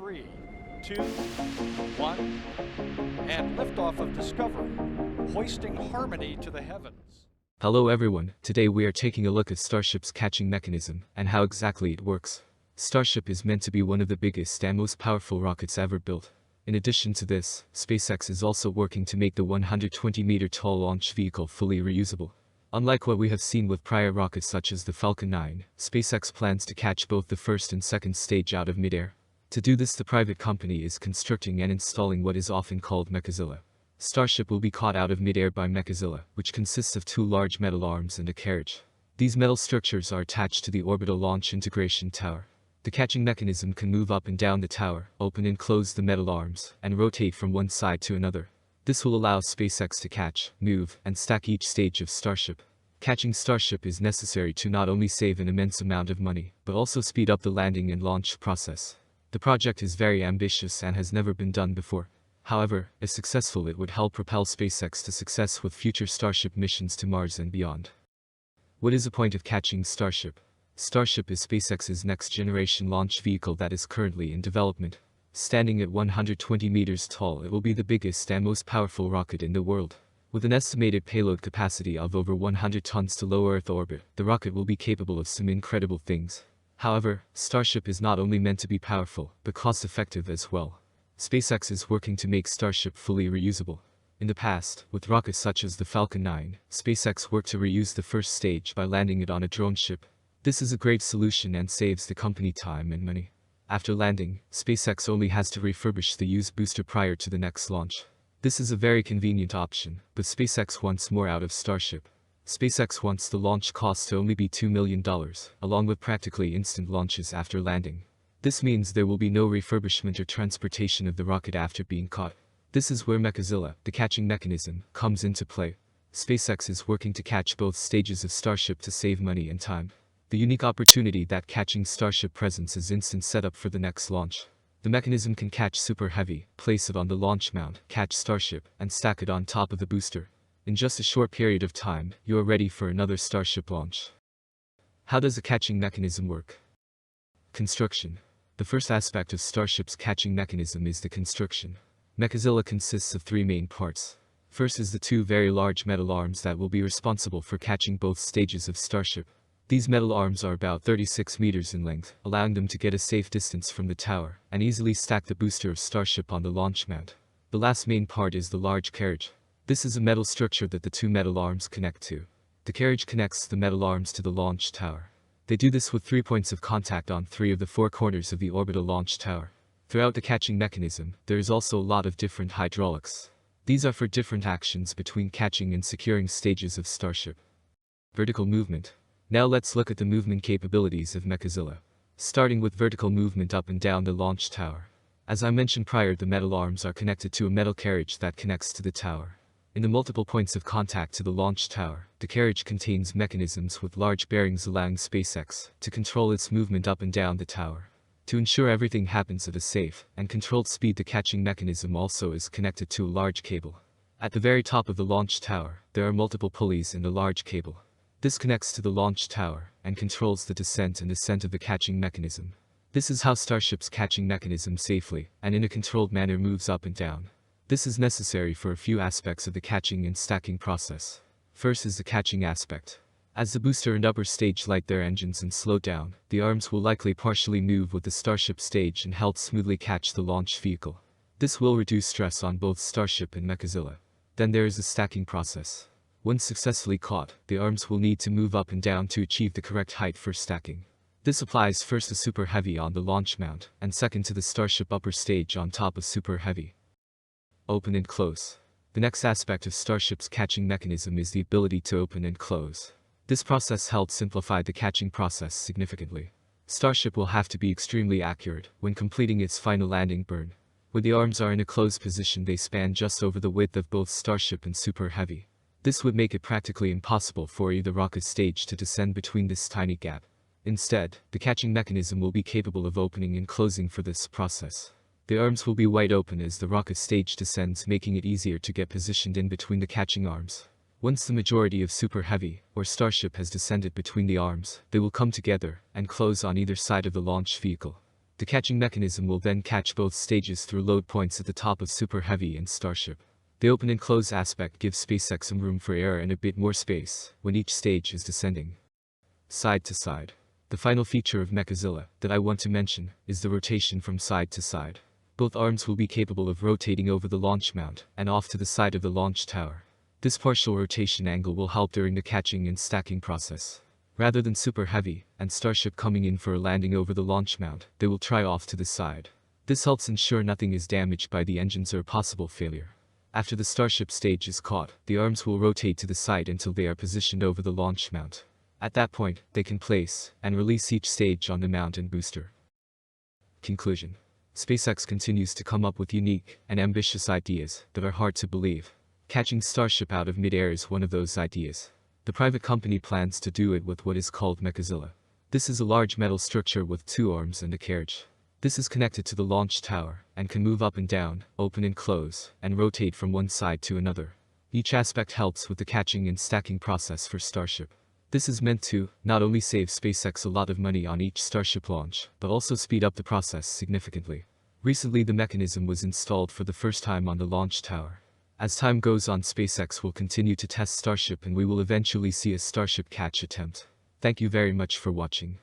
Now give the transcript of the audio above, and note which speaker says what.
Speaker 1: 3, 2, 1, and liftoff of Discovery, hoisting harmony to the heavens.
Speaker 2: Hello everyone, today we are taking a look at Starship's catching mechanism and how exactly it works. Starship is meant to be one of the biggest and most powerful rockets ever built. In addition to this, SpaceX is also working to make the 120-meter tall launch vehicle fully reusable. Unlike what we have seen with prior rockets such as the Falcon 9, SpaceX plans to catch both the first and second stage out of midair. To do this, the private company is constructing and installing what is often called Mechazilla. Starship will be caught out of midair by Mechazilla, which consists of two large metal arms and a carriage. These metal structures are attached to the orbital launch integration tower. The catching mechanism can move up and down the tower, open and close the metal arms, and rotate from one side to another. This will allow SpaceX to catch, move, and stack each stage of Starship. Catching Starship is necessary to not only save an immense amount of money, but also speed up the landing and launch process. The project is very ambitious and has never been done before. However, if successful, it would help propel SpaceX to success with future Starship missions to Mars and beyond. What is the point of catching Starship? Starship is SpaceX's next-generation launch vehicle that is currently in development. Standing at 120 meters tall, it will be the biggest and most powerful rocket in the world. With an estimated payload capacity of over 100 tons to low Earth orbit, the rocket will be capable of some incredible things. However, Starship is not only meant to be powerful, but cost-effective as well. SpaceX is working to make Starship fully reusable. In the past, with rockets such as the Falcon 9, SpaceX worked to reuse the first stage by landing it on a drone ship. This is a great solution and saves the company time and money. After landing, SpaceX only has to refurbish the used booster prior to the next launch. This is a very convenient option, but SpaceX wants more out of Starship. SpaceX wants the launch cost to only be $2 million, along with practically instant launches after landing. This means there will be no refurbishment or transportation of the rocket after being caught. This is where Mechazilla, the catching mechanism, comes into play. SpaceX is working to catch both stages of Starship to save money and time. The unique opportunity that catching Starship presents is instant setup for the next launch. The mechanism can catch Super Heavy, place it on the launch mount, catch Starship, and stack it on top of the booster. In just a short period of time, you are ready for another Starship launch. How does a catching mechanism work? Construction. The first aspect of Starship's catching mechanism is the construction. Mechazilla consists of three main parts. First is the two very large metal arms that will be responsible for catching both stages of Starship. These metal arms are about 36 meters in length, allowing them to get a safe distance from the tower, and easily stack the booster of Starship on the launch mount. The last main part is the large carriage. This is a metal structure that the two metal arms connect to. The carriage connects the metal arms to the launch tower. They do this with 3 points of contact on 3 of the 4 corners of the orbital launch tower. Throughout the catching mechanism, there is also a lot of different hydraulics. These are for different actions between catching and securing stages of Starship. Vertical movement. Now let's look at the movement capabilities of Mechazilla. Starting with vertical movement up and down the launch tower. As I mentioned prior, the metal arms are connected to a metal carriage that connects to the tower. In the multiple points of contact to the launch tower, the carriage contains mechanisms with large bearings allowing SpaceX to control its movement up and down the tower. To ensure everything happens at a safe and controlled speed, the catching mechanism also is connected to a large cable. At the very top of the launch tower, there are multiple pulleys in the large cable. This connects to the launch tower and controls the descent and ascent of the catching mechanism. This is how Starship's catching mechanism safely and in a controlled manner moves up and down. This is necessary for a few aspects of the catching and stacking process. First is the catching aspect. As the booster and upper stage light their engines and slow down, the arms will likely partially move with the Starship stage and help smoothly catch the launch vehicle. This will reduce stress on both Starship and Mechazilla. Then there is the stacking process. Once successfully caught, the arms will need to move up and down to achieve the correct height for stacking. This applies first to Super Heavy on the launch mount, and second to the Starship upper stage on top of Super Heavy. Open and close. The next aspect of Starship's catching mechanism is the ability to open and close. This process helps simplify the catching process significantly. Starship will have to be extremely accurate when completing its final landing burn. When the arms are in a closed position, they span just over the width of both Starship and Super Heavy. This would make it practically impossible for either rocket stage to descend between this tiny gap. Instead, the catching mechanism will be capable of opening and closing for this process. The arms will be wide open as the rocket stage descends, making it easier to get positioned in between the catching arms. Once the majority of Super Heavy or Starship has descended between the arms, they will come together and close on either side of the launch vehicle. The catching mechanism will then catch both stages through load points at the top of Super Heavy and Starship. The open and close aspect gives SpaceX some room for error and a bit more space when each stage is descending. Side to side. The final feature of Mechazilla that I want to mention is the rotation from side to side. Both arms will be capable of rotating over the launch mount and off to the side of the launch tower. This partial rotation angle will help during the catching and stacking process. Rather than Super Heavy and Starship coming in for a landing over the launch mount, they will try off to the side. This helps ensure nothing is damaged by the engines or possible failure. After the Starship stage is caught, the arms will rotate to the side until they are positioned over the launch mount. At that point, they can place and release each stage on the mount and booster. Conclusion. SpaceX continues to come up with unique and ambitious ideas that are hard to believe. Catching Starship out of mid-air is one of those ideas. The private company plans to do it with what is called Mechazilla. This is a large metal structure with 2 arms and a carriage. This is connected to the launch tower and can move up and down, open and close, and rotate from one side to another. Each aspect helps with the catching and stacking process for Starship. This is meant to not only save SpaceX a lot of money on each Starship launch, but also speed up the process significantly. Recently, the mechanism was installed for the first time on the launch tower. As time goes on, SpaceX will continue to test Starship and we will eventually see a Starship catch attempt. Thank you very much for watching.